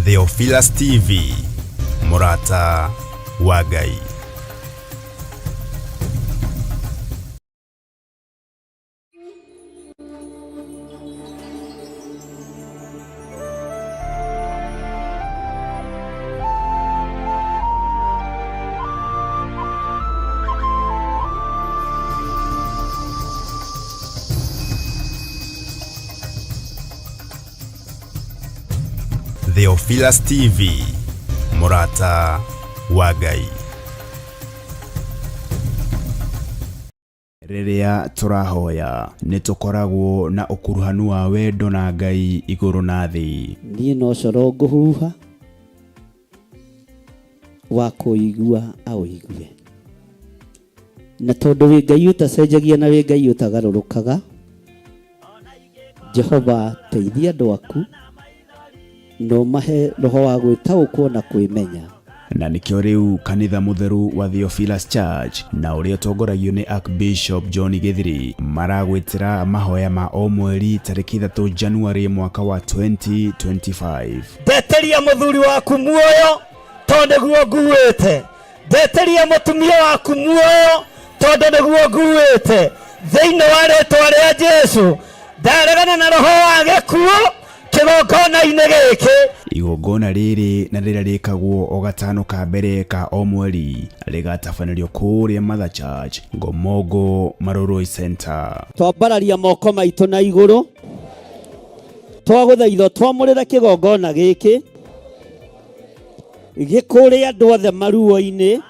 Theophilus TV, Murata wa Ngai. Theophilus TV, Murata wa Ngai. Riria turahoya nitukoragwo na ukuruhanu wa wendo na Ngai iguru na thi. Ni no coro nguhuha wa kuigua au igue. Na tondu wi Ngai utacenjagia na wi Ngai utagarurukaga. Jehova teithia andu aku no mahe roho wa gwitaũkwo na kwĩmenya. Na nikio riu kanitha mutheru wa Theophilus Church na uria tongoragio ni Archbishop John Githiri maragwitira mahoya ma o mweri tariki 3 January mwaka wa 2025. Ndeteria muthuri waku muoyo tondu niguo nguite. Ndeteria mutumia waku muoyo tondu niguo nguite. Thiini wa ritwa ria Jesu ndaregana na roho wa gikuo kigongona inegeke. Igongona riri na rira rikagwo o gatano ka mbere ka o mweri rigatabanĩrio kũrĩa Mother Church Ngomongo Maroroi Center. Twambararia moko maitũ na igũrũ twagũthaitha twamũrĩra kigongona gĩkĩ gĩkũrĩa andũ othe maruo-inĩ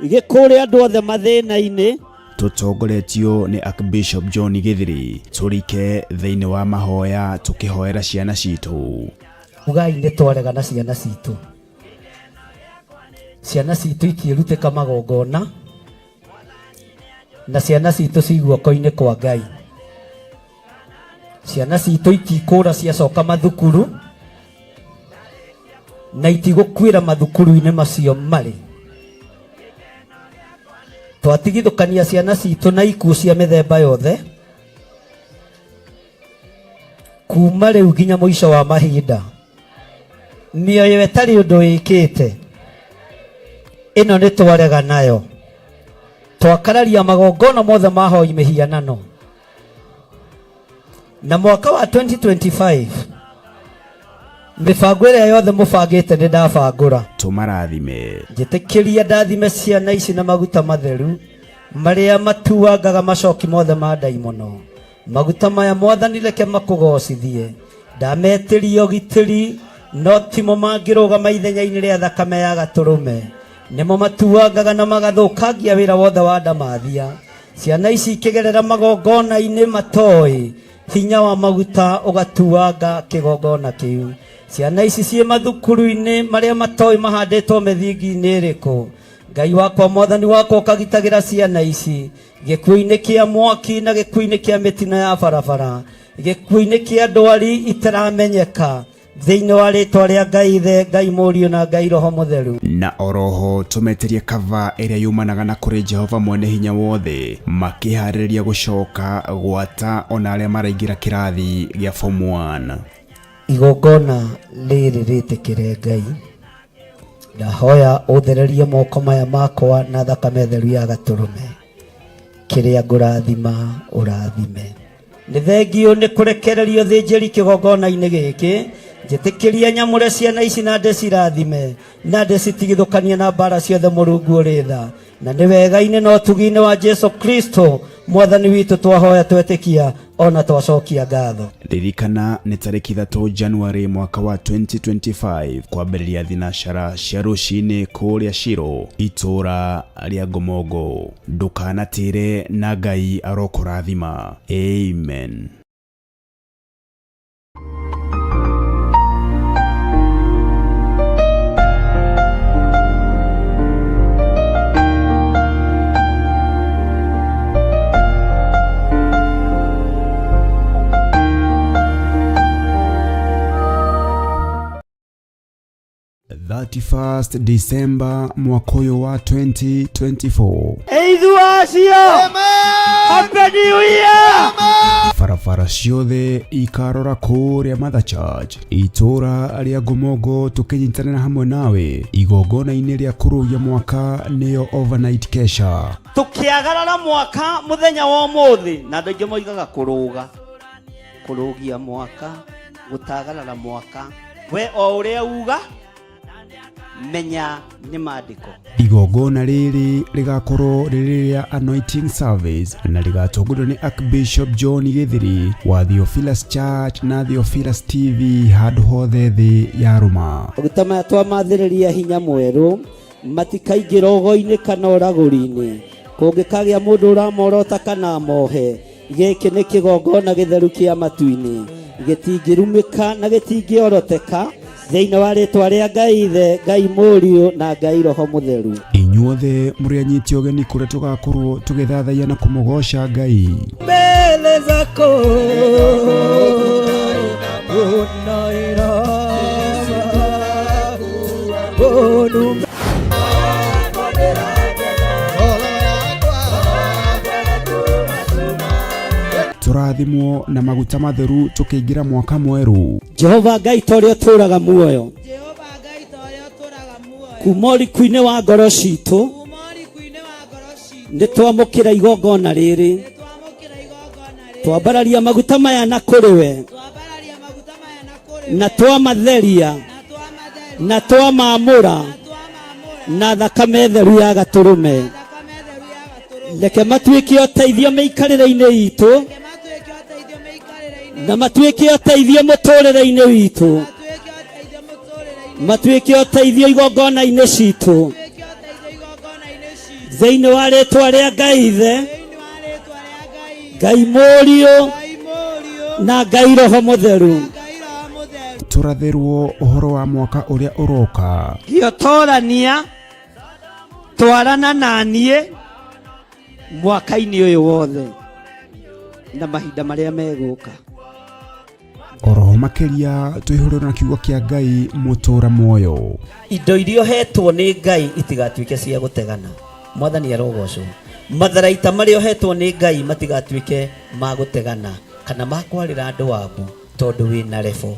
gĩkũrĩa andũ othe mathĩna-inĩ. Tutongoretio ni Archbishop John Githiri turike thiini wa mahoya tukihoera ciana citu. Ugai nĩ twarega na ciana citu. Ciana citu ikirutĩka magongona na ciana citu ciguoko-inĩ kwa Ngai. Ciana citu itikũra ciacoka mathukuru na itigũkwĩra mathukuru-inĩ macio marĩ. Twatigithũkania ciana citu na ikuũ cia mĩthemba yothe kuma rĩu nginya mũico wa mahinda. Mĩoyo ĩtarĩ ũndũ ĩkĩte ĩno nĩ twarega nayo. Twakararia magongona mothe mahoi mĩhianano. Na mwaka wa 2025 mibango ĩrĩa yothe mũbangĩte nĩ ndabangũra. Tumarathime. Njĩtĩkĩria ndathime ciana ici na maguta matheru marĩa matuangaga macoki mothe ma ndaimono. Maguta maya Mwathani reke makũgocithie. Ndametĩria ũgitĩri no timo mangĩrũgama ithenya-inĩ rĩa thakame ya gatũrũme. Nĩmo matuangaga na magathũkangia wĩra wothe wa ndamathia. Ciana ici ikĩgerera magongona-inĩ matoĩ hinya wa maguta ũgatuanga kĩgongona kĩu. Ciana ici ciĩ mathukuru-inĩ marĩa matoĩ mahandĩtwo mĩthingi-inĩ ĩrĩkũ. Ngai wakwa Mwathani wakwa ũkagitagĩra ciana ici gĩkuũ-inĩ kĩa mwaki na gĩkuũ-inĩ kĩa mĩtino ya barabara, gĩkuũ-inĩ kĩa ndwari itaramenyeka. Thĩinĩ wa rĩtwa rĩa Ngai Ithe, Ngai Mũriũ na Ngai Roho Mũtheru. Na oroho tumeterie kava ĩrĩa yumanaga na kũrĩ Jehova mwene hinya wothe makĩharĩrĩria gũcoka gwata ona arĩa maraingĩra kĩrathi gĩa form 1. Igongona rĩrĩ rĩtĩkĩre Ngai. Ndahoya ũthererie moko maya makwa na thakame theru ya gatũrũme. Kĩrĩa ngũrathima ũrathime. Nĩ thengio nĩ kũrekererio thĩnjĩri kĩgongona-inĩ gĩkĩ. Njĩtĩkĩria nyamũre ciana ici na ndĩcirathime na ndĩcitigithũkanie na mbara ciothe Mũrungu ũrĩ tha. Na nĩ wega-inĩ na ũtugi-inĩ wa Jesu Kristo Mwathani witũ twahoya twetĩkia ona twacokia ngatho. Ririkana nĩ tariki 3 January mwaka wa 2025 kwambĩrĩria thinashara cia rũcinĩ kũrĩa Shiro itũra rĩa Ngomongo. Ndũkanatĩre na Ngai arokũrathima. Amen. The 31st December mwaka wa 2024. Happy New Year! Farafara bara ciothe ikarora kuria Mother Church itura ria Gomogo, tukinyitanira hamwe nawe igongona-ini ria kurugia mwaka niyo overnight kesha. Tukiagarara mwaka muthenya wa umuthi na ndoinge moigaga kurugia mwaka, gutagarara mwaka, we o uria uga menya ni maandiko. Igongona riri rigakorwo riri ria anointing service na rigatongorio ni Archbishop John Githiri wa Theophilus Church na Theophilus TV handu hothe thi ya Roma. Magutama twamathiriria hinya mweru matikaingira ogo-ini kana oraguri-ini, kungikagia mundu uramorota kana mohe. Giki ni kigongona githeru kia matu-ini, gitingirumika na gitingioroteka thiini wa ritwa ria Ngai Ithe, Ngai Mũriũ na Ngai Roho Mũtheru. Inyuothe muri anyiti ogeni kuria tugakorwo tugithathaia na kumugosha Ngai mbele zako turathimwo na maguta matheru tukiingira mwaka mweru. Jehova Ngai torio turaga muoyo, kuma ũriku-inĩ wa ngoro citũ nĩ twamũkĩra igongona rĩrĩ, twambararia maguta maya na kũrĩ we, na twamatheria na twamamũra na thakame theru ya Gatũrũme. Reke matuĩke ũteithio mĩikarĩre-inĩ itũ na matuĩke ũteithio mũtũrĩre-inĩ witũ, matuĩke ũteithio igongona-inĩ citũ thĩinĩ wa rĩtwa rĩa Ngai Ithe, Ngai Mũriũ na Ngai Roho Mũtheru. Turathirwo uhoro wa mwaka uria uroka. Gĩotorania twarana naniĩ mwaka-inĩ ũyũ wothe na mahinda marĩa megũka. Oroho makiria twihurira na kiugo kia Ngai mutura muoyo. Indo iria hetwo ni Ngai itigatuike cia gutegana. Mwathani arogocwo. Matharaita maria hetwo ni Ngai matigatuike ma gutegana kana ma kwarira andu waku tondu wina revo.